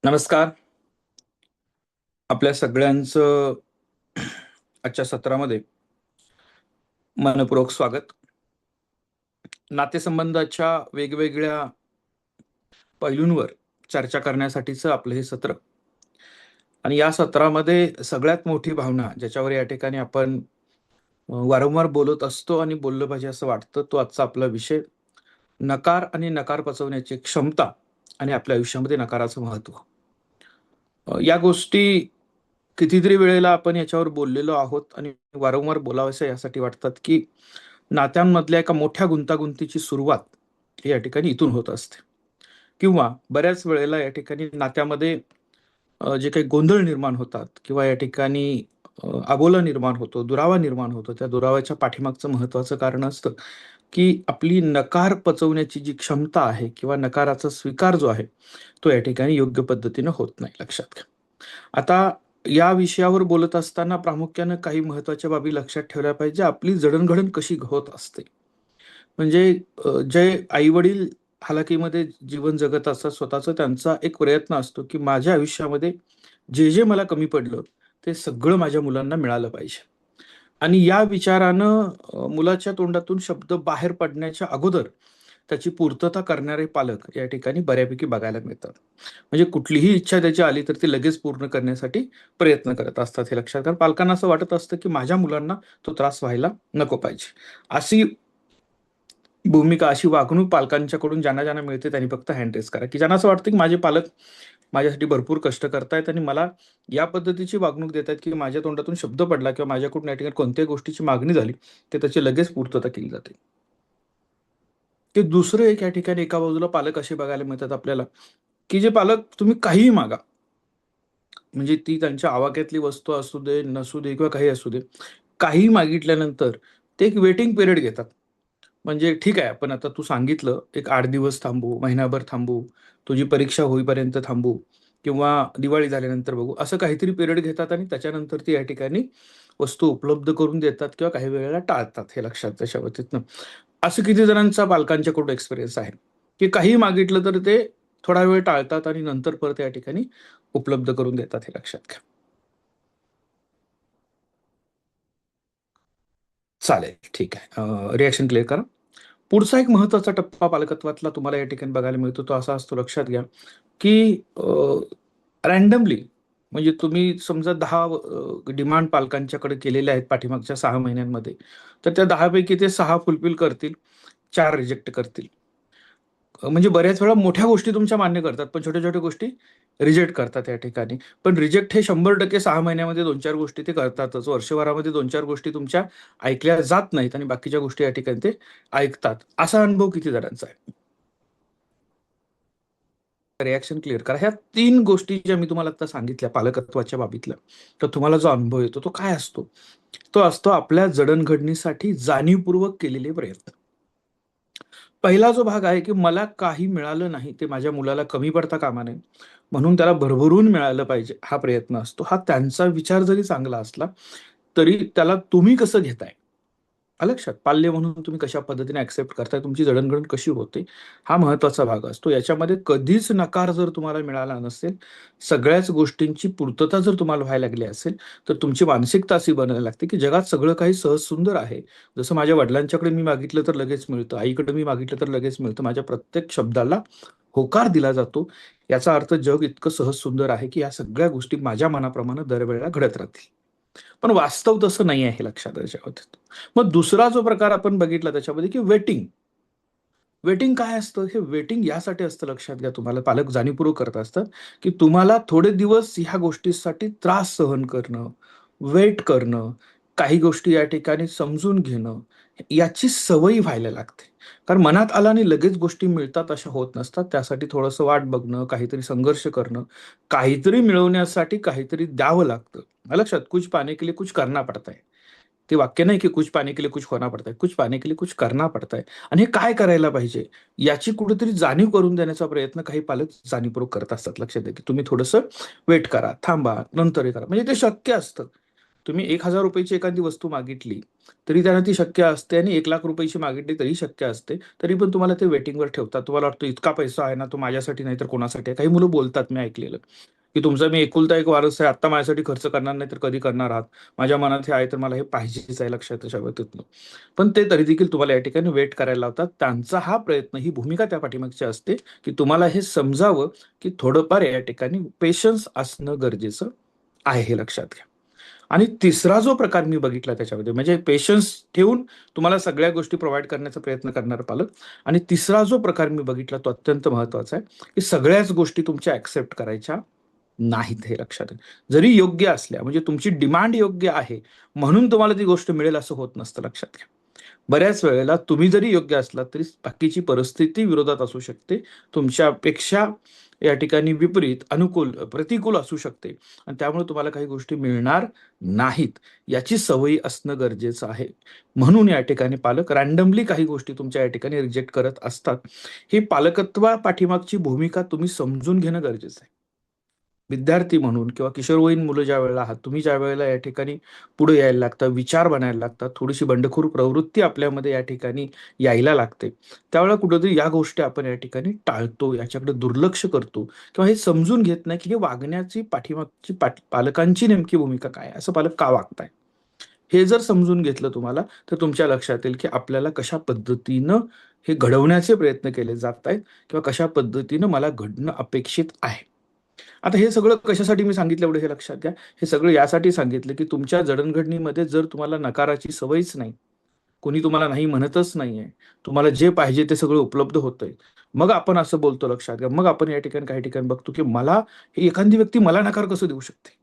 नमस्कार. आपल्या सगळ्यांचं आजच्या सत्रामध्ये मनपूर्वक स्वागत. नातेसंबंधाच्या वेगवेगळ्या पैलूंवर चर्चा करण्यासाठीचं आपलं हे सत्र आणि या सत्रामध्ये सगळ्यात मोठी भावना ज्याच्यावर या ठिकाणी आपण वारंवार बोलत असतो आणि बोललं पाहिजे असं वाटतं, तो आजचा आपला विषय नकार आणि नकार पचवण्याची क्षमता आणि आपल्या आयुष्यामध्ये नकाराचं महत्व. या गोष्टी कितीतरी वेळेला आपण याच्यावर बोललेलो आहोत आणि वारंवार बोलावंसं यासाठी वाटतात, की नात्यांमधल्या एका मोठ्या गुंतागुंतीची सुरुवात ही या ठिकाणी इथून होत असते किंवा बऱ्याच वेळेला या ठिकाणी नात्यामध्ये जे काही गोंधळ निर्माण होतात किंवा या ठिकाणी अबोला निर्माण होतो, दुरावा निर्माण होतो. त्या दुराव्याच्या पाठीमागचं महत्त्वाचं कारण असतं, की आपली नकार पचवण्याची जी क्षमता आहे किंवा नकाराचा स्वीकार जो आहे, तो या ठिकाणी योग्य पद्धतीनं होत नाही. लक्षात घ्या. आता या विषयावर बोलत असताना प्रामुख्यानं काही महत्त्वाच्या बाबी लक्षात ठेवल्या पाहिजे. आपली जडणघडण कशी होत असते. म्हणजे जे आई-वडील हालाकीमध्ये जीवन जगत असतात स्वतःचं, त्यांचा एक प्रयत्न असतो, की माझ्या आयुष्यामध्ये जे मला कमी पडलं, ते सगळं माझ्या मुलांना मिळालं पाहिजे. आणि या विचारानं मुलाच्या तोंडातून शब्द बाहेर पडण्याच्या अगोदर त्याची पूर्तता करणारे पालक या ठिकाणी बऱ्यापैकी बघायला मिळतात. म्हणजे कुठलीही इच्छा त्याची आली तर ती लगेच पूर्ण करण्यासाठी प्रयत्न करत असतात, हे लक्षात. कारण पालकांना असं वाटत असतं, की माझ्या मुलांना तो त्रास व्हायला नको पाहिजे. अशी भूमिका, अशी वागणूक पालकांच्याकडून ज्यांना मिळते त्यांनी फक्त हँड रेज करा, की ज्यांना असं वाटतं, की माझे पालक माझ्यासाठी भरपूर कष्ट करतायत आणि मला या पद्धतीची वागणूक देत आहेत, की माझ्या तोंडातून शब्द पडला किंवा माझ्याकडून या ठिकाणी कोणत्याही गोष्टीची मागणी झाली, तर त्याची लगेच पूर्तता केली जाते. ते दुसरं एक या ठिकाणी एका बाजूला पालक असे बघायला मिळतात आपल्याला, की जे पालक तुम्ही काहीही मागा, म्हणजे ती त्यांच्या आवाक्यातली वस्तू असू दे, नसू दे किंवा काही असू दे. काही मागितल्यानंतर ते एक वेटिंग पिरियड घेतात. म्हणजे ठीक आहे, आपण आता तू सांगितलं, एक 8 दिवस थांबू, महिनाभर थांबू, तुझी परीक्षा होईपर्यंत थांबू किंवा दिवाळी झाल्यानंतर बघू, असं काहीतरी पिरियड घेतात आणि त्याच्यानंतर ती या ठिकाणी वस्तू उपलब्ध करून देतात किंवा काही वेळेला टाळतात. हे लक्षात त्याच्या बाबतीतनं. असं किती जणांचा पालकांच्याकडून एक्सपिरियन्स आहे, की काहीही मागितलं तर ते थोडा वेळ टाळतात आणि नंतर परत या ठिकाणी उपलब्ध करून देतात, हे लक्षात घ्या. चालेल, ठीक आहे. रिएक्शन क्लिअर करा. पुढचा एक महत्त्वाचा टप्पा पालकत्वातला तुम्हाला या ठिकाणी बघायला मिळतो, तो असा असतो, लक्षात घ्या, की रँडमली म्हणजे तुम्ही समजा 10 डिमांड पालकांच्याकडे केलेल्या आहेत पाठीमागच्या 6 महिन्यांमध्ये, तर त्या 10 पैकी ते 6 फुलफिल करतील, 4 रिजेक्ट करतील. म्हणजे बऱ्याच वेळा मोठ्या गोष्टी तुमच्या मान्य करतात, पण छोट्या-छोट्या गोष्टी रिजेक्ट करतात या ठिकाणी. पण रिजेक्ट हे 100% 6 महिन्यामध्ये 2-4 गोष्टी ते करतातच. वर्षभरामध्ये 2-4 गोष्टी तुमच्या ऐकल्या जात नाहीत आणि बाकीच्या गोष्टी या ठिकाणी ते ऐकतात. असा अनुभव किती जणांचा आहे? रिएक्शन क्लिअर करा. ह्या 3 गोष्टी ज्या मी तुम्हाला आता सांगितल्या पालकत्वाच्या बाबतीतल्या, तर तुम्हाला जो अनुभव येतो तो काय असतो? तो असतो आपल्या जडणघडणीसाठी जाणीवपूर्वक केलेले प्रयत्न. पहिला जो भाग आहे, की मला काही मिळालं नाही, ते माझ्या मुलाला कमी पडता कामा नये, म्हणून त्याला भरभरून मिळालं पाहिजे, हा प्रयत्न असतो. हा त्यांचा विचार जरी चांगला असला, तरी त्याला तुम्ही कसं घेताय? आलं लक्षात? पाल्य म्हणून तुम्ही कशा पद्धतीने ॲक्सेप्ट करताय, तुमची जडणघडण कशी होते, हा महत्त्वाचा भाग असतो. याच्यामध्ये कधीच नकार जर तुम्हाला मिळाला नसेल, सगळ्याच गोष्टींची पूर्तता जर तुम्हाला व्हायला लागली असेल, तर तुमची मानसिकता अशी बनायला लागते, की जगात सगळं काही सहज सुंदर आहे. जसं माझ्या वडिलांच्याकडे मी मागितलं तर लगेच मिळतं, आईकडे मी मागितलं तर लगेच मिळतं. माझ्या प्रत्येक शब्दाला होकार दिला जातो. याचा अर्थ जग इतकं सहज सुंदर आहे, की या सगळ्या गोष्टी माझ्या मनाप्रमाणे दरवेळेला घडत राहतील. पण वास्तव तसं नाही आहे, हे लक्षात ठेवायचं. मग दुसरा जो प्रकार आपण बघितला त्याच्यामध्ये, की वेटिंग. वेटिंग काय असतं? हे वेटिंग यासाठी असतं, लक्षात घ्या, तुम्हाला पालक जाणीवपूर्वक करत असतात, की तुम्हाला थोडे दिवस ह्या गोष्टीसाठी त्रास सहन करणं, वेट करणं, काही गोष्टी या ठिकाणी समजून घेणं, याची सवय व्हायला लागते. कारण मनात आलं आणि लगेच गोष्टी मिळतात अशा होत नसतात. त्यासाठी थोडंसं वाट बघणं, काहीतरी संघर्ष करणं, काहीतरी मिळवण्यासाठी काहीतरी द्यावं लागतं. लक्षात, कुछ पाने के लिए कुछ करना पड़ता है. ते वाक्य नाही, की कुछ पाने के लिए कुछ खोना पड़ता है. कुछ पाने के लिए कुछ करना पड़ता है. आणि हे काय करायला पाहिजे, याची कुठेतरी जाणीव करून देण्याचा प्रयत्न काही पालक जाणीवपूर्वक करत असतात. लक्षात द्या, की तुम्ही थोडंसं वेट करा, थांबा, नंतर हे करा. म्हणजे ते शक्य असतं. तुम्ही 1,000 रुपयाची एखादी वस्तू मागितली तरी त्यांना ती शक्य असते, आणि 1,00,000 रुपयाची मागितली तरी शक्य असते, तरी पण तुम्हाला ते वेटिंगवर ठेवतात. तुम्हाला वाटतं इतका पैसा आहे ना, तो माझ्यासाठी नाही तर कोणासाठी आहे. काही मुलं बोलतात, मी ऐकलेलं, की तुमचा मी एकुलता एक वारस आहे, आता माझ्यासाठी खर्च करणार नाही तर कधी करणार आहात? माझ्या मनात हे आहे तर मला हे पाहिजेच आहे, लक्षात त्याच्या बाबतीतलं. पण ते तरी देखील तुम्हाला या ठिकाणी वेट करायला लावतात. त्यांचा हा प्रयत्न, ही भूमिका त्या पाठीमागची असते, की तुम्हाला हे समजावं की थोडंफार या ठिकाणी पेशन्स असणं गरजेचं आहे, हे लक्षात घ्या. आणि तिसरा जो प्रकार मी बघितला त्याच्यामध्ये, म्हणजे पेशन्स ठेवून तुम्हाला सगळ्या गोष्टी प्रोव्हाइड करण्याचा प्रयत्न करणार पालक. आणि तिसरा जो प्रकार मी बघितला तो अत्यंत महत्वाचा आहे, की सगळ्याच गोष्टी तुमच्या ऍक्सेप्ट करायच्या नाहीत, हे लक्षात घ्या. जरी योग्य असल्या, म्हणजे तुमची डिमांड योग्य आहे म्हणून तुम्हाला ती गोष्ट मिळेल असं होत नसतं, लक्षात घ्या. बऱ्याच वेळेला तुम्ही जरी योग्य असलात तरी बाकीची परिस्थिती विरोधात असू शकते, तुमच्यापेक्षा या ठिकाणी विपरीत, अनुकूल, प्रतिकूल असू शकते, आणि त्यामुळे तुम्हाला काही गोष्टी मिळणार नाहीत, याची सवयी असणं गरजेचं आहे. म्हणून या ठिकाणी पालक रॅन्डमली काही गोष्टी तुमच्या या ठिकाणी रिजेक्ट करत असतात. ही पालकत्वा पाठीमागची भूमिका तुम्ही समजून घेणं गरजेचं आहे. विद्यार्थी म्हणून किंवा किशोरवयीन मुलं ज्या वेळेला आहात, तुम्ही ज्या वेळेला या ठिकाणी पुढे यायला लागता, विचार बनायला लागतात, थोडीशी बंडखोर प्रवृत्ती आपल्यामध्ये या ठिकाणी यायला लागते, त्यावेळेला कुठेतरी या गोष्टी आपण या ठिकाणी टाळतो, याच्याकडे दुर्लक्ष करतो, किंवा हे समजून घेत नाही की हे वागण्याची पाठीमागची पालकांची नेमकी भूमिका काय आहे, असं पालक का वागताय. हे जर समजून घेतलं तुम्हाला, तर तुमच्या लक्षात येईल की आपल्याला कशा पद्धतीनं हे घडवण्याचे प्रयत्न केले जात आहेत, किंवा कशा पद्धतीनं मला घडणं अपेक्षित आहे. आता हे सगळं कशासाठी मी सांगितलं एवढं हे लक्षात घ्या. हे सगळं यासाठी सांगितलं की तुमच्या जडणघडणीमध्ये जर तुम्हाला नकाराची सवयच नाही, कोणी तुम्हाला नाही म्हणतच नाहीये, तुम्हाला जे पाहिजे ते सगळं उपलब्ध होतंय, मग आपण असं बोलतो, लक्षात घ्या. मग आपण या ठिकाणी काही ठिकाणी बघतो की मला, ही एखादी व्यक्ती मला नकार कसं देऊ शकते.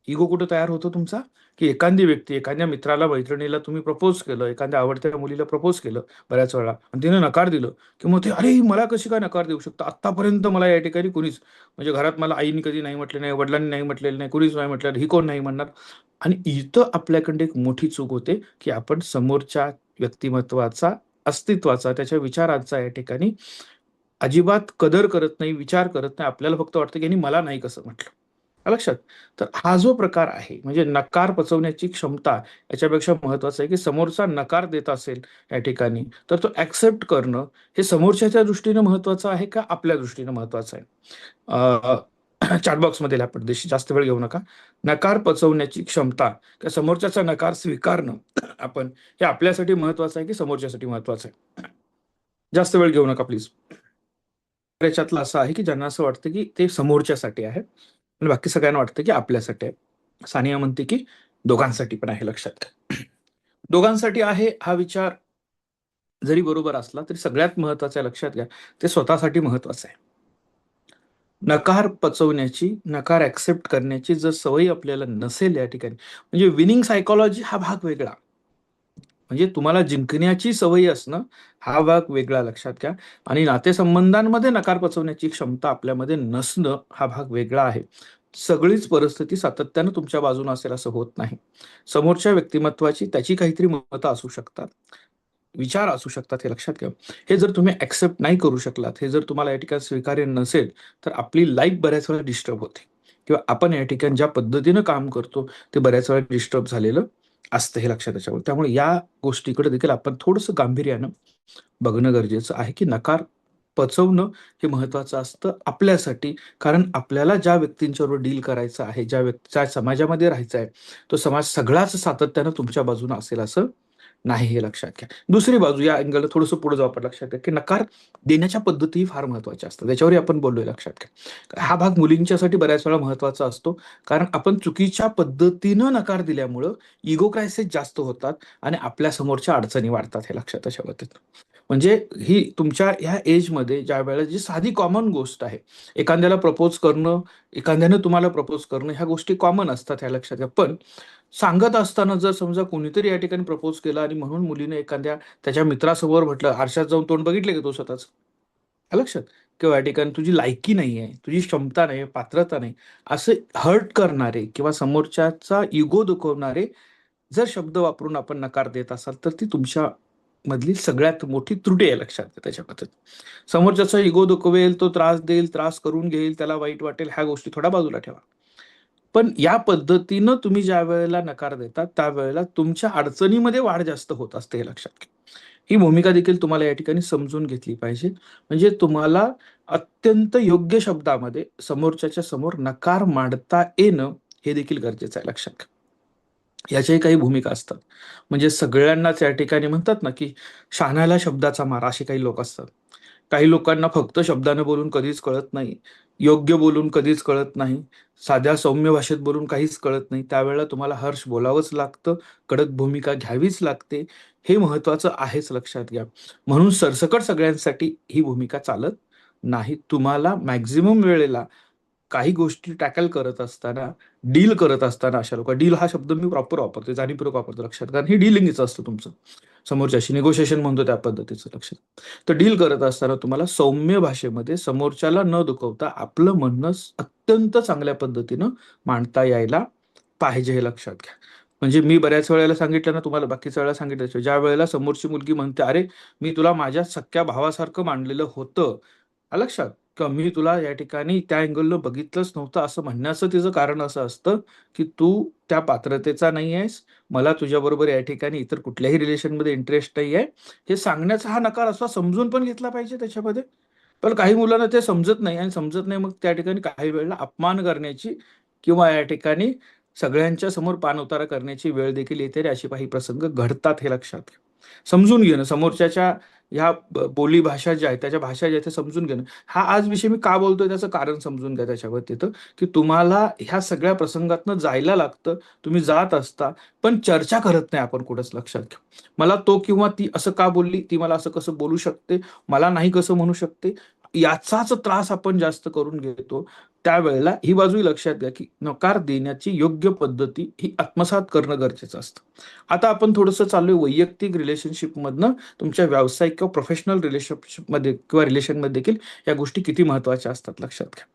इगो कुठं तयार होतो तुमचा, की एखादी व्यक्ती, एखाद्या मित्राला, मैत्रिणीला तुम्ही प्रपोज केलं, एखाद्या आवडत्या मुलीला प्रपोज केलं बऱ्याच वेळा, आणि तिने नकार दिलं, की मग ते, अरे मला कशी काय नकार देऊ शकतं, आतापर्यंत मला या ठिकाणी कुणीच, म्हणजे घरात मला आईने कधी नाही म्हटले नाही, वडिलांनी नाही म्हटलेलं नाही, कुणीच नाही म्हटलं, ही कोण नाही म्हणणार. आणि इथं आपल्याकडे एक मोठी चूक होते, की आपण समोरच्या व्यक्तिमत्वाचा, अस्तित्वाचा, त्याच्या विचारांचा या ठिकाणी अजिबात कदर करत नाही, विचार करत नाही. आपल्याला फक्त वाटतं की यांनी मला नाही कसं म्हटलं. आलं लक्षात? तर हा जो प्रकार आहे, म्हणजे नकार पचवण्याची क्षमता, याच्यापेक्षा महत्वाचं आहे की समोरचा नकार देत असेल या ठिकाणी, तर तो ऍक्सेप्ट करणं, हे समोरच्याच्या दृष्टीनं महत्वाचं आहे का आपल्या दृष्टीनं महत्वाचं आहे. चॅटबॉक्समध्ये लिहा पटदेशी, जास्त वेळ घेऊ नका. नकार पचवण्याची क्षमता किंवा समोरच्याचा नकार स्वीकारणं आपण, हे आपल्यासाठी महत्वाचं आहे की समोरच्यासाठी महत्वाचं आहे. जास्त वेळ घेऊ नका प्लीज. याच्यातलं असं आहे की ज्यांना असं वाटतं की ते समोरच्यासाठी आहे, आणि बाकी सगळ्यांना वाटतं की आपल्यासाठी आहे. सानिया म्हणते की दोघांसाठी पण आहे, लक्षात घ्या. दोघांसाठी आहे हा विचार जरी बरोबर असला तरी सगळ्यात महत्वाचं आहे, लक्षात घ्या, ते स्वतःसाठी महत्वाचं आहे. नकार पचवण्याची, नकार ऍक्सेप्ट करण्याची जर सवय आपल्याला नसेल या ठिकाणी, म्हणजे विनिंग सायकोलॉजी हा भाग वेगळा, म्हणजे तुम्हाला जिंकण्याची सवय असणं हा भाग वेगळा, लक्षात घ्या. आणि नातेसंबंधांमध्ये नकार पचवण्याची क्षमता आपल्यामध्ये नसणं हा भाग वेगळा आहे. सगळीच परिस्थिती सातत्यानं तुमच्या बाजूने असेल असं होत नाही. समोरच्या व्यक्तिमत्वाची त्याची काहीतरी मतं असू शकतात, विचार असू शकतात, हे लक्षात घ्या. हे जर तुम्ही ऍक्सेप्ट नाही करू शकलात, हे जर तुम्हाला या ठिकाणी स्वीकार्य नसेल, तर आपली लाईफ बऱ्याच वेळा डिस्टर्ब होते, किंवा आपण या ठिकाणी ज्या पद्धतीनं काम करतो ते बऱ्याच वेळा डिस्टर्ब झालेलं असतं, हे लक्षात त्याच्यावर. त्यामुळे या गोष्टीकडे देखील आपण थोडंसं गांभीर्यानं बघणं गरजेचं आहे, की नकार पचवणं हे महत्वाचं असतं आपल्यासाठी. कारण आपल्याला ज्या व्यक्तींच्याबरोबर डील करायचं आहे, ज्या समाजामध्ये राहायचं आहे, तो समाज सगळाच सातत्यानं तुमच्या बाजूने असेल असं नाही, हे लक्षात घ्या. दुसरी बाजू, या अँगलला थोडंसं पुढे जाऊ आपण, लक्षात घ्या की नकार देण्याच्या पद्धती फार महत्वाच्या असतात, त्याच्यावरही आपण बोललोय, लक्षात घ्या. हा भाग मुलींच्यासाठी बऱ्याच वेळा महत्वाचा असतो, कारण आपण चुकीच्या पद्धतीनं नकार दिल्यामुळं इगो क्रायसिस जास्त होतात, आणि आपल्या समोरच्या अडचणी वाढतात, हे लक्षात ठेवा. म्हणजे ही तुमच्या ह्या एजमध्ये ज्या वेळेला जी साधी कॉमन गोष्ट आहे, एखाद्याला प्रपोज करणं, एखाद्यानं तुम्हाला प्रपोज करणं, ह्या गोष्टी कॉमन असतात, ह्या लक्षात घ्या. पण सांगत असताना जर समजा कोणीतरी या ठिकाणी प्रपोज केला, आणि म्हणून मुलीने एखाद्या त्याच्या मित्रासमोर म्हटलं, आरशात जाऊन तोंड बघितले की तो स्वतःच, लक्षात, किंवा या ठिकाणी तुझी लायकी नाहीये, तुझी क्षमता नाही, पात्रता नाही, असे हर्ट करणारे किंवा समोरच्याचा इगो दुखवणारे जर शब्द वापरून आपण नकार देत असाल, तर ती तुमच्या मधली सगळ्यात मोठी त्रुटी आहे, लक्षात घ्या. त्याच्याबद्दल समोरच्याचा इगो दुखवेल, तो त्रास देईल, त्रास करून घेईल, त्याला वाईट वाटेल, ह्या गोष्टी थोड्या बाजूला ठेवा. पण या पद्धतीनं तुम्ही ज्या वेळेला नकार देता त्यावेळेला तुमच्या अडचणीमध्ये वाढ जास्त होत असते, हे लक्षात घ्या. ही भूमिका देखील तुम्हाला या ठिकाणी समजून घेतली पाहिजे. म्हणजे तुम्हाला अत्यंत योग्य शब्दामध्ये समोरच्याच्या समोर नकार मांडता येणं हे देखील गरजेचं आहे, लक्षात घ्या. याच्याही काही भूमिका असतात. म्हणजे सगळ्यांनाच या ठिकाणी म्हणतात ना, की शहाण्याला शब्दाचा मार, असे काही लोक असतात. काही लोकांना फक्त शब्दाने बोलून कधीच कळत नाही, योग्य बोलून कधीच कळत नाही, साध्या सौम्य भाषेत बोलून काहीच कळत नाही. त्यावेळेला तुम्हाला हर्ष बोलावंच लागतं, कडक भूमिका घ्यावीच लागते. हे महत्वाचं आहेच, लक्षात घ्या. म्हणून सरसकट सगळ्यांसाठी ही भूमिका चालत नाही. तुम्हाला मॅक्झिमम वेळेला काही गोष्टी टॅकल करत असताना, डील करत असताना, अशा लोक, डील हा शब्द मी प्रॉपर वापरतो, जाणीवपूर्वक वापरतो, लक्षात. कारण हे डीलिंगच असतं तुमचं समोरच्याशी, निगोशिएशन म्हणतो त्या पद्धतीचं, लक्षात. तर डील करत असताना तुम्हाला सौम्य भाषेमध्ये समोरच्याला न दुखवता आपलं म्हणणं अत्यंत चांगल्या पद्धतीनं मांडता यायला पाहिजे, हे लक्षात घ्या. म्हणजे मी बऱ्याच वेळेला सांगितलं ना तुम्हाला, बाकीच्या वेळेला सांगितलं, ज्या वेळेला समोरची मुलगी म्हणते, अरे मी तुला माझ्या सख्या भावासारखं मांडलेलं होतं, लक्षात, का मी तुला या ठिकाणी त्या अँगलनं बघितलंच नव्हतं, असं म्हणण्याचं तिचं कारण असं असतं की तू त्या पात्रतेचा नाही आहेस, मला तुझ्याबरोबर या ठिकाणी इतर कुठल्याही रिलेशनमध्ये इंटरेस्ट नाही आहे, हे सांगण्याचा हा नकार असा समजून पण घेतला पाहिजे त्याच्यामध्ये. पण काही मुलांना ते समजत नाही, आणि समजत नाही मग त्या ठिकाणी काही वेळेला अपमान करण्याची किंवा या ठिकाणी सगळ्यांच्या समोर पाणउतारा करण्याची वेळ देखील येते रे, अशी काही प्रसंग घडतात, हे लक्षात घ्या. समजून घेणं समोरच्याच्या ह्या बोली भाषा ज्या आहेत, त्याच्या भाषा ज्या आहेत, समजून घेणं. हा आज विषय मी का बोलतोय त्याचं कारण समजून घ्या त्याच्यावर तिथं, की तुम्हाला ह्या सगळ्या प्रसंगातनं जायला लागतं. तुम्ही जात असता, पण चर्चा करत नाही आपण कुठंच, लक्षात घ्या. मला तो किंवा ती असं का बोलली, ती मला असं कसं बोलू शकते, मला नाही कसं म्हणू शकते, याचाच त्रास आपण जास्त करून घेतो. त्यावेळेला ही बाजूही लक्षात घ्या, की नकार देण्याची योग्य पद्धती ही आत्मसात करणं गरजेचं असतं. आता आपण थोडंसं चाललोय वैयक्तिक रिलेशनशिप मधनं तुमच्या व्यावसायिक किंवा प्रोफेशनल रिलेशनशिपमध्ये किंवा रिलेशनमध्ये देखील या गोष्टी किती महत्वाच्या असतात, लक्षात घ्या.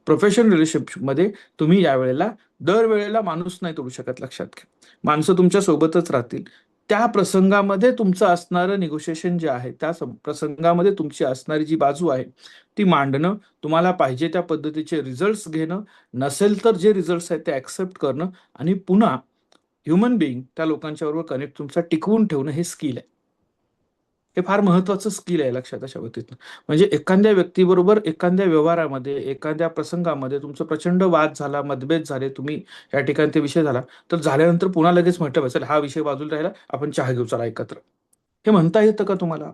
प्रोफेशनल रिलेशनशिपमध्ये तुम्ही यावेळेला दरवेळेला माणूस नाही तोडू शकत, लक्षात घ्या. माणसं तुमच्या सोबतच राहतील. त्या प्रसंगामध्ये तुमचं असणारं निगोशिएशन जे आहे, त्या प्रसंगामध्ये तुमची असणारी जी बाजू आहे ती मांडणं, तुम्हाला पाहिजे त्या पद्धतीचे रिझल्ट्स घेणं, नसेल तर जे रिझल्ट्स आहेत ते ऍक्सेप्ट करणं, आणि पुन्हा ह्युमन बिईंग त्या लोकांच्या बरोबर कनेक्ट तुमचा टिकवून ठेवणं, हे स्किल आहे. हे फार महत्वाचं स्किल आहे, लक्षात, अशा पद्धतीनं. म्हणजे एखाद्या व्यक्तीबरोबर एखाद्या व्यवहारामध्ये, एखाद्या प्रसंगामध्ये तुमचं प्रचंड वाद झाला, मतभेद झाले, तुम्ही या ठिकाणी ते विषय झाला, तर झाल्यानंतर पुन्हा लगेच म्हटलं पाहिजे, हा विषय बाजूला राहिला, आपण चहा घेऊ चला एकत्र. हे म्हणता येतं का तुम्हाला?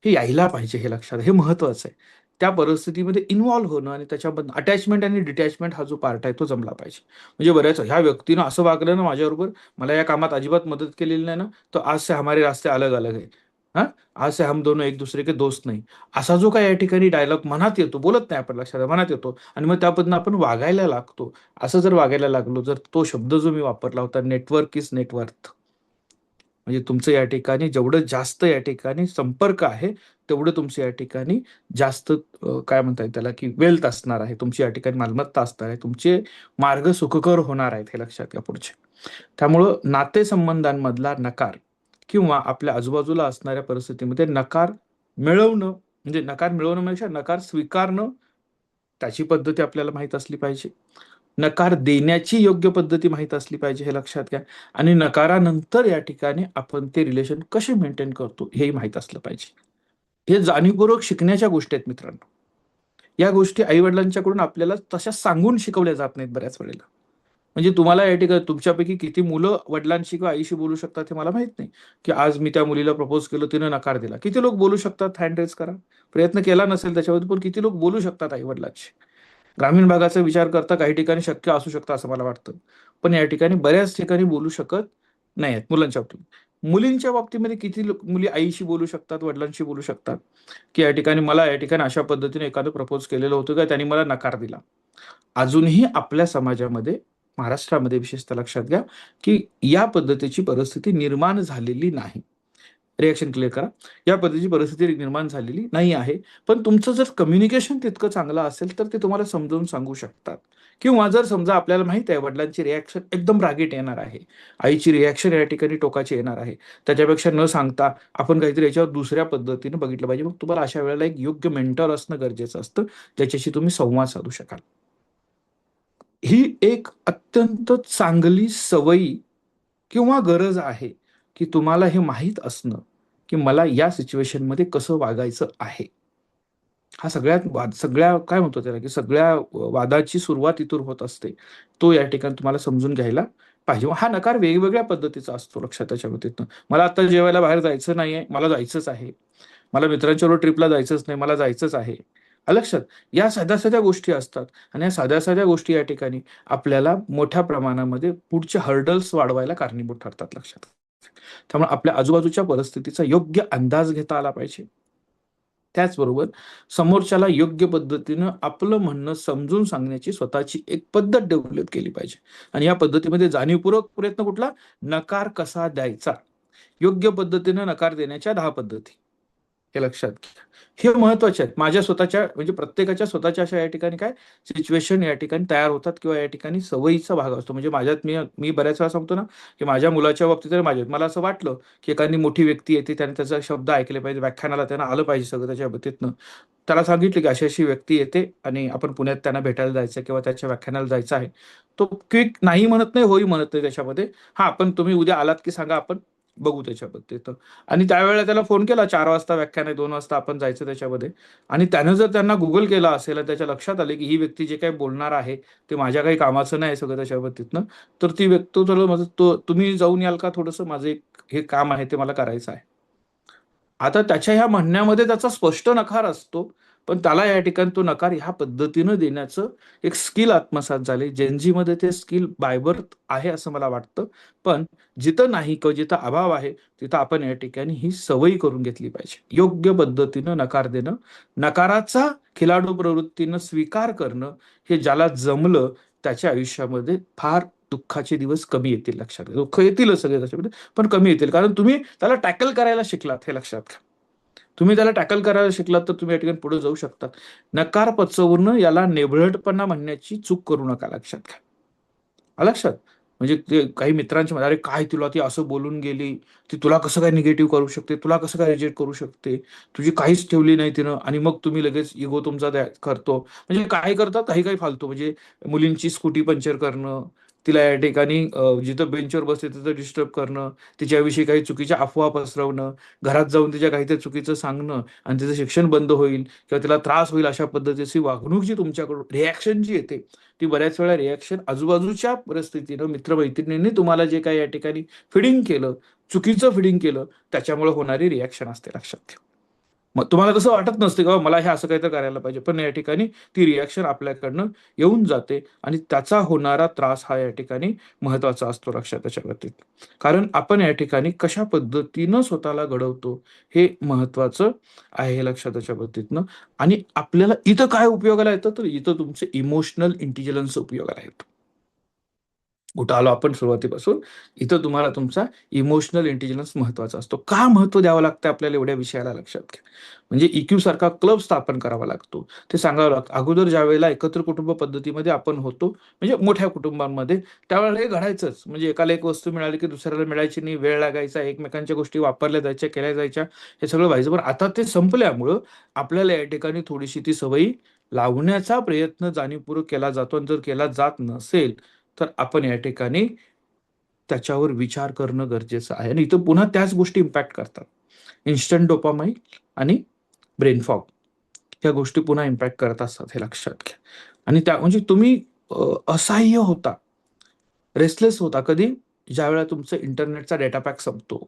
हे यायला पाहिजे, हे लक्षात, हे महत्वाचं आहे. त्या परिस्थितीमध्ये इन्व्हॉल्व्ह होणं आणि त्याच्याबद्दल अटॅचमेंट आणि डिटॅचमेंट हा जो पार्ट आहे तो जमला पाहिजे. म्हणजे बऱ्याच ह्या व्यक्तीनं असं वागलं ना माझ्याबरोबर, मला या कामात अजिबात मदत केलेली नाही ना, तो आज से हमारे रास्ते अलग अलग है. हा, आज से हम दोनों एक दुसरे के दोस्त नाही. असा जो काय या ठिकाणी डायलॉग मनात येतो, बोलत नाही आपण, लक्षात, मनात येतो, आणि मग त्याबद्दल आपण वागायला लागतो. असं जर वागायला लागलो, जर तो शब्द जो मी वापरला होता, नेटवर्क इज नेटवर्थ, म्हणजे तुमचं या ठिकाणी जेवढं जास्त या ठिकाणी संपर्क आहे, तेवढं तुमचं या ठिकाणी जास्त काय म्हणता येईल त्याला, की वेल्थ असणार आहे, तुमची या ठिकाणी मालमत्ता असणार आहे, तुमचे मार्ग सुखकर होणार आहेत, हे लक्षात घ्या पुढचे. त्यामुळं नातेसंबंधांमधला नकार किंवा आपल्या आजूबाजूला असणाऱ्या परिस्थितीमध्ये नकार मिळवणं, म्हणजे नकार मिळवणं म्हणजे नकार स्वीकारणं, त्याची पद्धती आपल्याला माहित असली पाहिजे. नकार देण्याची योग्य पद्धती माहित असली पाहिजे, हे लक्षात घ्या. आणि नकारानंतर या ठिकाणी आपण ते रिलेशन कसे मेंटेन करतो हेही माहित असलं पाहिजे. हे जाणीवपूर्वक शिकण्याच्या गोष्टी आहेत मित्रांनो. या गोष्टी आई वडिलांच्याकडून आपल्याला तशा सांगून शिकवल्या जात नाहीत बऱ्याच वेळेला. म्हणजे तुम्हाला या ठिकाणी तुमच्यापैकी किती मुलं वडिलांशी किंवा आईशी बोलू शकतात हे मला माहित नाही, की आज मी त्या मुलीला प्रपोज केलं, तिने नकार दिला. किती लोक बोलू शकतात, हँड रेज करा. प्रयत्न केला नसेल त्याच्यावर, पण किती लोक बोलू शकतात आई वडिलांशी. ग्रामीण भागाचा विचार करता काही ठिकाणी शक्य असू शकतं असं मला वाटतं. पण या ठिकाणी बऱ्याच ठिकाणी बोलू शकत नाही आहेत मुलांच्या बाबतीत. मुलींच्या बाबतीमध्ये किती मुली आईशी बोलू शकतात, वडिलांशी बोलू शकतात, की या ठिकाणी मला या ठिकाणी अशा पद्धतीने एखादं प्रपोज केलेलं होतं का त्यांनी मला नकार दिला. अजूनही आपल्या समाजामध्ये, महाराष्ट्रामध्ये विशेषतः लक्षात घ्या, की या पद्धतीची परिस्थिती निर्माण झालेली नाही. रिएक्शन क्लिअर करा. या पद्धतीची परिस्थिती निर्माण झालेली नाही आहे. पण तुमचं जर कम्युनिकेशन तितकं चांगलं असेल तर ते तुम्हाला समजावून सांगू शकतात. किंवा जर समजा आपल्याला माहित आहे वडिलांची रिएक्शन एकदम रागीट येणार आहे, आईची रिएक्शन या ठिकाणी टोकाची येणार आहे, त्याच्यापेक्षा न सांगता आपण काहीतरी याच्यावर दुसऱ्या पद्धतीने बघितलं पाहिजे. मग तुम्हाला अशा वेळेला एक योग्य मेंटर असणं गरजेचं असतं, ज्याच्याशी तुम्ही संवाद साधू शकाल. ही एक अत्यंत चांगली सवयी किंवा गरज आहे, की तुम्हाला हे माहीत असणं, की मला या सिच्युएशनमध्ये कसं वागायचं आहे. हा सगळ्यात वाद सगळ्या काय म्हणतो त्याला, की सगळ्या वादाची सुरुवात इथून होत असते. तो या ठिकाणी तुम्हाला समजून घ्यायला पाहिजे. हा नकार वेगवेगळ्या पद्धतीचा असतो लक्षात त्याच्या बाबतीतनं. मला आता जेवायला बाहेर जायचं नाहीये, मला जायचंच आहे. मला मित्रांच्याबरोबर ट्रिपला जायचंच नाही, मला जायचंच आहे. आलं लक्षात? या साध्या-साध्या गोष्टी असतात आणि या साध्या-साध्या गोष्टी या ठिकाणी आपल्याला मोठ्या प्रमाणामध्ये पुढचे हर्डल्स वाढवायला कारणीभूत ठरतात लक्षात. त्यामुळे आपल्या आजूबाजूच्या परिस्थितीचा योग्य अंदाज घेता आला पाहिजे. त्याचबरोबर समोरच्याला योग्य पद्धतीनं आपलं म्हणणं समजून सांगण्याची स्वतःची एक पद्धत डेव्हलप केली पाहिजे आणि या पद्धतीमध्ये जाणीवपूर्वक प्रयत्न कुठला? नकार कसा द्यायचा? योग्य पद्धतीनं नकार देण्याच्या 10 पद्धती. हे लक्षात घ्या. हे महत्वाचे आहेत. माझ्या स्वतःच्या म्हणजे प्रत्येकाच्या स्वतःच्या अशा या ठिकाणी काय सिच्युएशन या ठिकाणी तयार होतात किंवा या ठिकाणी सवयीचा भाग असतो. म्हणजे माझ्यात मी मी बऱ्याच वेळा सांगतो ना, की माझ्या मुलाच्या बाबतीत आणि माझ्यात मला असं वाटलं, की एखादी मोठी व्यक्ती येते त्याने त्याचा शब्द ऐकले पाहिजे, व्याख्यानाला त्यांना आलं पाहिजे सगळं त्याच्या बाबतीतनं. त्याला सांगितलं, की अशी-अशी व्यक्ती येते आणि आपण पुण्यात त्यांना भेटायला जायचं किंवा त्याच्या व्याख्यानाला जायचं आहे. तो क्विक नाही म्हणत नाही, होही म्हणत नाही त्याच्यामध्ये. हां, पण तुम्ही उद्या आलात की सांगा आपण बघू त्याच्या बाबतीत. आणि त्यावेळेला त्याला फोन केला 4 वाजता व्याख्यान आहे, 2 वाजता आपण जायचं त्याच्यामध्ये आणि त्यानं जर त्यांना Google केला असेल आणि त्याच्या लक्षात आले, की ही व्यक्ती जे काही बोलणार आहे, ते माझ्या काही कामाचं नाही सगळं त्याच्या बाबतीतनं. तर ती व्यक्ती तो थोडं माझं तो तुम्ही जाऊन याल का थोडंसं माझं एक हे काम आहे ते मला करायचं आहे. आता त्याच्या ह्या म्हणण्यामध्ये त्याचा स्पष्ट नकार असतो. पण त्याला या ठिकाणी तो नकार ह्या पद्धतीनं देण्याचं एक स्किल आत्मसात झाले. जेन झीमध्ये ते स्किल बाय बर्थ आहे असं मला वाटतं. पण जिथं नाही किंवा जिथं अभाव आहे, तिथं आपण या ठिकाणी ही सवय करून घेतली पाहिजे. योग्य पद्धतीनं नकार देणं, नकाराचा खिलाडू प्रवृत्तीनं स्वीकार करणं, हे ज्याला जमलं त्याच्या आयुष्यामध्ये फार दुःखाचे दिवस कमी येतील लक्षात घ्या. दुःख येतीलच सगळे त्याच्यामध्ये, पण कमी येतील. कारण तुम्ही त्याला टॅकल करायला शिकलात हे लक्षात घ्या. तुम्ही त्याला टॅकल करायला शिकलात तर तुम्ही या ठिकाणी पुढे जाऊ शकता. नकार पचवणं याला नेभळटपणा म्हणण्याची चूक करू नका लक्षात घ्या. आलं लक्षात? म्हणजे ते काही मित्रांच्या मध्ये, "अरे काय तुला ती असं बोलून गेली, ती तुला कसं काय निगेटिव्ह करू शकते, तुला कसं काय रिजेक्ट करू शकते, तुझी काहीच ठेवली नाही तिनं" आणि मग तुम्ही लगेच इगो तुमचा करतो. म्हणजे काय करतात काही-काही फालतू म्हणजे मुलींची स्कूटी पंक्चर करणं, तिला या ठिकाणी जिथं बेंचवर बसते तिथं डिस्टर्ब करणं, तिच्याविषयी काही चुकीच्या अफवा पसरवणं, घरात जाऊन तिच्या काहीतरी चुकीचं सांगणं आणि तिचं शिक्षण बंद होईल किंवा तिला त्रास होईल अशा पद्धतीची वागणूक जी तुमच्याकडून रिएक्शन जी येते, ती बऱ्याच वेळा रिएक्शन आजूबाजूच्या परिस्थितीनं, मित्र-मैत्रिणींनी तुम्हाला जे काही या ठिकाणी फीडिंग केलं, चुकीचं फीडिंग केलं, त्याच्यामुळे होणारी रिएक्शन असते लक्षात ठेवा. मग तुम्हाला तसं वाटत नसते, की बाबा मला हे असं काहीतरी करायला पाहिजे. पण या ठिकाणी ती रिएक्शन आपल्याकडनं येऊन जाते आणि त्याचा होणारा त्रास हा या ठिकाणी महत्त्वाचा असतो लक्षात त्याच्या बाबतीत. कारण आपण या ठिकाणी कशा पद्धतीनं स्वतःला घडवतो हे महत्त्वाचं आहे हे लक्षात त्याच्या बाबतीतनं. आणि आपल्याला इथं काय उपयोगाला येतं, तर इथं तुमचं इमोशनल इंटेलिजन्स उपयोगाला येतं. कुठं आलो आपण सुरुवातीपासून. इथं तुम्हाला तुमचा इमोशनल इंटेलिजन्स महत्त्वाचा असतो. का महत्त्व द्यावं लागतं आपल्याला एवढ्या विषयाला लक्षात घ्या. म्हणजे इक्यू सारखा क्लब स्थापन करावा लागतो. ते सांगावं लागतं. अगोदर ज्यावेळेला एकत्र कुटुंब पद्धतीमध्ये आपण होतो, म्हणजे मोठ्या कुटुंबांमध्ये, त्यावेळेला हे घडायचंच. म्हणजे एकाला एक वस्तू मिळाली की दुसऱ्याला मिळायची नाही, वेळ लागायचा, एकमेकांच्या गोष्टी वापरल्या जायच्या, केल्या जायच्या, हे सगळं व्हायचं. पण आता ते संपल्यामुळं आपल्याला या ठिकाणी थोडीशी ती सवयी लावण्याचा प्रयत्न जाणीवपूर्वक केला जातो आणि जर केला जात नसेल, तर आपण या ठिकाणी त्याच्यावर विचार करणं गरजेचं आहे आणि इथं पुन्हा त्याच गोष्टी इम्पॅक्ट करतात. इन्स्टंट डोपामाइन आणि ब्रेन फॉग ह्या गोष्टी पुन्हा इम्पॅक्ट करत असतात हे लक्षात घ्या. आणि त्या म्हणजे तुम्ही असहाय्य होता, रेस्टलेस होता कधी? ज्यावेळेला तुमचा इंटरनेटचा डेटा पॅक संपतो.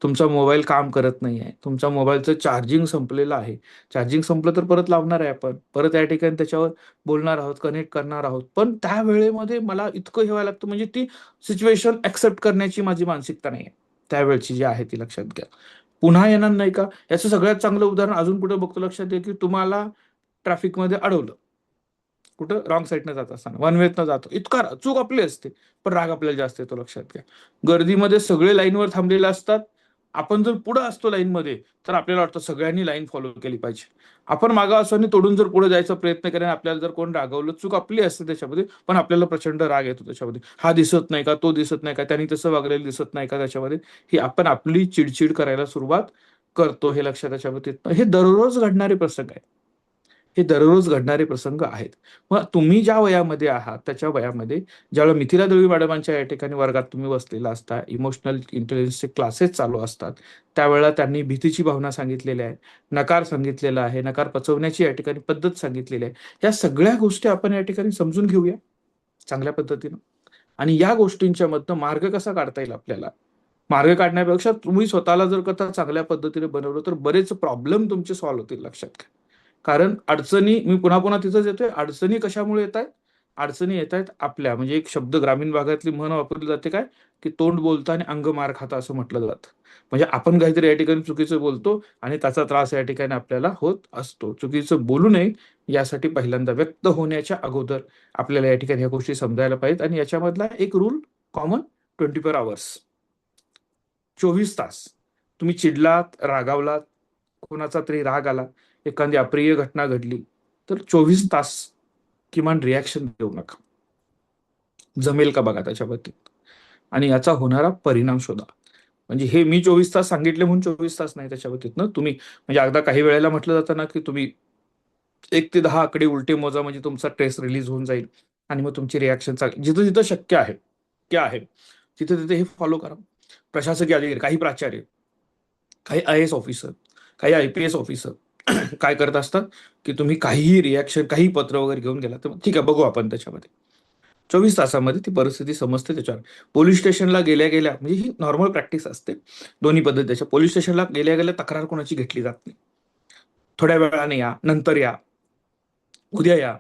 तुमचा मोबाईल काम करत नाहीये. तुमच्या मोबाईलचं चार्जिंग संपलेलं आहे. चार्जिंग संपलं तर परत लावणार आहे आपण. परत या ठिकाणी त्याच्यावर बोलणार आहोत, कनेक्ट करणार आहोत. पण त्या वेळेमध्ये मला इतकं हे व्हायला लागतं म्हणजे ती सिच्युएशन एक्सेप्ट करण्याची माझी मानसिकता नाहीये. त्यावेळची जी आहे ती लक्षात घ्या. पुन्हा येणार नाही का? याचं सगळ्यात चांगलं उदाहरण अजून कुठे बघतो लक्षात येईल, की तुम्हाला ट्रॅफिकमध्ये अडवलं. कुठं? रॉंग साइडनं जात असताना. वन वेतनं जातो. इतका चूक आपली असते. पण राग आपल्याला जास्त येतो लक्षात घ्या. गर्दीमध्ये सगळे लाईनवर थांबलेले असतात. आपण जर पुढं असतो लाईनमध्ये, तर आपल्याला वाटतं सगळ्यांनी लाईन फॉलो केली पाहिजे. आपण मागे असू आणि तोडून जर पुढे जायचा प्रयत्न केला आणि आपल्याला जर कोण रागवलं, चूक आपली असते त्याच्यामध्ये, पण आपल्याला प्रचंड राग येतो त्याच्यामध्ये. हा दिसत नाही का? तो दिसत नाही का? त्याने तसं वागलेलं दिसत नाही का त्याच्यामध्ये? ही आपण आपली चिड करायला सुरुवात करतो हे लक्षात त्याच्यामध्ये. हे दररोज घडणारे प्रसंग आहेत. हे दररोज घडणारे प्रसंग आहेत. मग तुम्ही ज्या वयामध्ये आहात त्याच्या वयामध्ये ज्यावेळेला मिथिला दळवी मॅडमांच्या या ठिकाणी वर्गात तुम्ही बसलेला असता, इमोशनल इंटेलिजन्सचे क्लासेस चालू असतात, त्यावेळेला त्यांनी भीतीची भावना सांगितलेली आहे, नकार सांगितलेला आहे, नकार पचवण्याची या ठिकाणी पद्धत सांगितलेली आहे. या सगळ्या गोष्टी आपण या ठिकाणी समजून घेऊया चांगल्या पद्धतीनं. आणि या गोष्टींच्या मधनं मार्ग कसा काढता येईल आपल्याला, मार्ग काढण्यापेक्षा तुम्ही स्वतःला जर कथा चांगल्या पद्धतीने बनवलं तर बरेच प्रॉब्लेम तुमचे सॉल्व्ह होतील, लक्षात घ्या. कारण अडचणी, मी पुन्हा पुन्हा तिथंच येतोय, अडचणी कशामुळे येत आहेत? अडचणी येत आहेत आपल्या, म्हणजे एक शब्द ग्रामीण भागातली म्हण वापरली जाते काय, की तोंड बोलतं आणि अंग मार खाता असं म्हटलं जातं. म्हणजे आपण काहीतरी या ठिकाणी चुकीचं बोलतो आणि त्याचा त्रास या ठिकाणी आपल्याला होत असतो. चुकीचं बोलू नये यासाठी पहिल्यांदा व्यक्त होण्याच्या अगोदर आपल्याला या ठिकाणी ह्या गोष्टी समजायला पाहिजेत. आणि याच्यामधला एक रूल कॉमन, 24 hours, 24 तास. तुम्ही चिडलात, रागावलात, कोणाचा तरी राग आला, एखादी अप्रिय घटना घडली, तर 24 तास किमान रिॲक्शन देऊ नका. जमेल का बघा त्याच्याबद्दल, आणि याचा होणारा परिणाम शोधा. म्हणजे हे मी 24 तास सांगितले म्हणून 24 तास नाही त्याच्या बाबतीत तुम्ही, म्हणजे अगदा काही वेळेला म्हटलं जातं ना, की तुम्ही 1 ते 10 आकडे उलटे मोजा म्हणजे तुमचा स्ट्रेस रिलीज होऊन जाईल आणि मग तुमची रिॲक्शन चांगली. जिथं जिथं शक्य आहे, क्या आहे, तिथे तिथे हे फॉलो करा. प्रशासकीय अधिकारी, काही प्राचार्य, काही IAS ऑफिसर, काही IPS ऑफिसर काय करत असतात, की तुम्ही काहीही रिॲक्शन, काही पत्र वगैरे घेऊन गेला तर ठीक आहे, बघू आपण त्याच्यामध्ये. 24 तासामध्ये ती परिस्थिती समजते त्याच्यावर. पोलीस स्टेशनला गेल्या गेल्या, म्हणजे ही नॉर्मल प्रॅक्टिस असते दोन्ही पद्धतीच्या. पोलीस स्टेशनला गेल्या गेल्या तक्रार कोणाची घेतली जात नाही. थोड्या वेळाने या, नंतर या, उद्या या.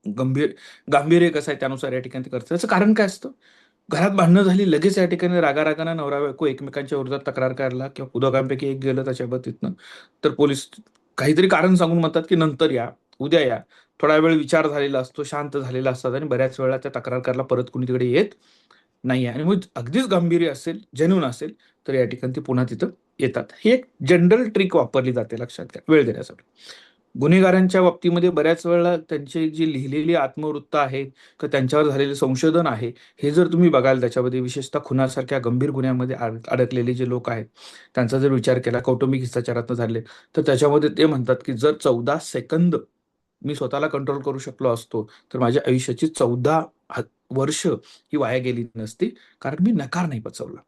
गांभीर्य कसं आहे त्यानुसार या ठिकाणी ते करतात. त्याचं कारण काय असतं? घरात भांडणं झाली, लगेच या ठिकाणी रागारागानं नवरा बायको एकमेकांच्या विरोधात तक्रार करायला, किंवा दोघांपैकी एक गेलं त्याच्या बाबतीतनं, तर पोलीस काहीतरी कारण सांगून म्हणतात की नंतर या, उद्या या. थोडा वेळ विचार झालेला असतो, शांत झालेला असतात, आणि बऱ्याच वेळा त्या तक्रार करायला परत कुणी तिकडे येत नाही आहे. आणि मग अगदीच गांभीर्य असेल, जेन्युन असेल, तर या ठिकाणी ती पुन्हा तिथं येतात. ही एक जनरल ट्रिक वापरली जाते, लक्षात घ्या, वेळ देण्यासाठी. गुन्हेगारांच्या बाबतीमध्ये बऱ्याच वेळेला त्यांची जी लिहिलेली आत्मवृत्त आहे किंवा त्यांच्यावर झालेले संशोधन आहे, हे जर तुम्ही बघाल त्याच्यामध्ये, विशेषतः खुनासारख्या गंभीर गुन्ह्यामध्ये अडकलेले जे लोक आहेत, त्यांचा जर विचार केला, कौटुंबिक हिंसाचारातनं झाले, तर त्याच्यामध्ये ते म्हणतात की जर 14 सेकंद मी स्वतःला कंट्रोल करू शकलो असतो, तर माझ्या आयुष्याची 14 वर्ष ही वाया गेली नसती, कारण मी नकार नाही पचवला.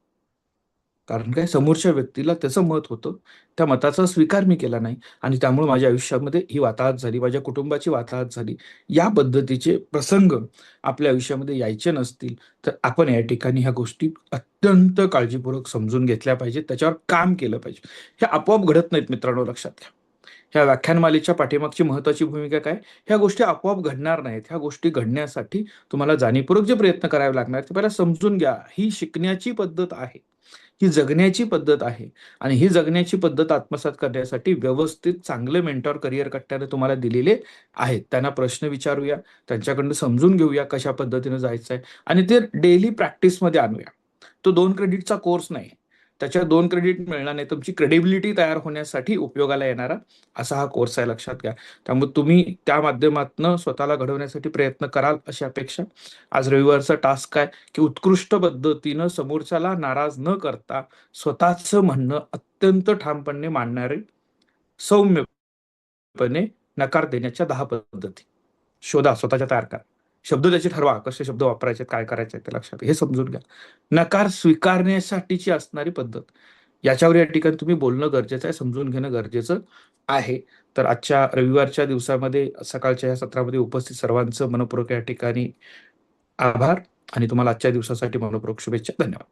कारण काय, समोरच्या व्यक्तीला त्याचं मत होतं, त्या मताचा स्वीकार मी केला नाही, आणि त्यामुळे माझ्या आयुष्यामध्ये ही वाताहत झाली, माझ्या कुटुंबाची वाताहत झाली. या पद्धतीचे प्रसंग आपल्या आयुष्यामध्ये यायचे नसतील, तर आपण या ठिकाणी ह्या गोष्टी अत्यंत काळजीपूर्वक समजून घेतल्या पाहिजेत, त्याच्यावर काम केलं पाहिजे. हे आपोआप घडत नाहीत मित्रांनो, लक्षात घ्या. ह्या व्याख्यानमालेच्या पाठीमागची महत्वाची भूमिका काय, ह्या गोष्टी आपोआप घडणार नाहीत. ह्या गोष्टी घडण्यासाठी तुम्हाला जाणीवपूर्वक जे प्रयत्न करावे लागणार, ते पहिला समजून घ्या. ही शिकण्याची पद्धत आहे, ही जगण्याची पद्धत आहे, आणि ही जगण्याची पद्धत आत्मसात करण्यासाठी व्यवस्थित चांगले मेंटॉर करिअर कट्ट्याने तुम्हाला दिलेले आहेत. त्यांना प्रश्न विचारूया, त्यांच्याकडनं समजून घेऊया कशा पद्धतीने जायचं आहे, आणि ते डेली प्रॅक्टिसमध्ये आणूया. तो 2 क्रेडिटचा कोर्स नाही, त्याच्या 2 क्रेडिट मिळणार नाही, तुमची क्रेडिबिलिटी तयार होण्यासाठी उपयोगाला येणारा असा हा कोर्स आहे, लक्षात घ्या. त्यामुळे तुम्ही त्या माध्यमातून स्वतःला घडवण्यासाठी प्रयत्न कराल अशी अपेक्षा. आज रविवारचा टास्क आहे, की उत्कृष्ट पद्धतीनं समोरच्याला नाराज न करता स्वतःचं म्हणणं अत्यंत ठामपणे मांडणारे, सौम्यपणे नकार देण्याच्या 10 पद्धती शोधा, स्वतःच्या तयार करा. शब्द त्याचे ठरवा, कसे शब्द वापरायचे, काय करायचे ते लक्षात, हे समजून घ्या. नकार स्वीकारण्यासाठीची असणारी पद्धत, याच्यावर या ठिकाणी तुम्ही बोलणं गरजेचं आहे, समजून घेणं गरजेचं आहे. तर आजच्या रविवारच्या दिवसामध्ये, सकाळच्या या सत्रामध्ये उपस्थित सर्वांचं मनपूर्वक या ठिकाणी आभार, आणि तुम्हाला आजच्या दिवसासाठी मनपूर्वक शुभेच्छा. धन्यवाद.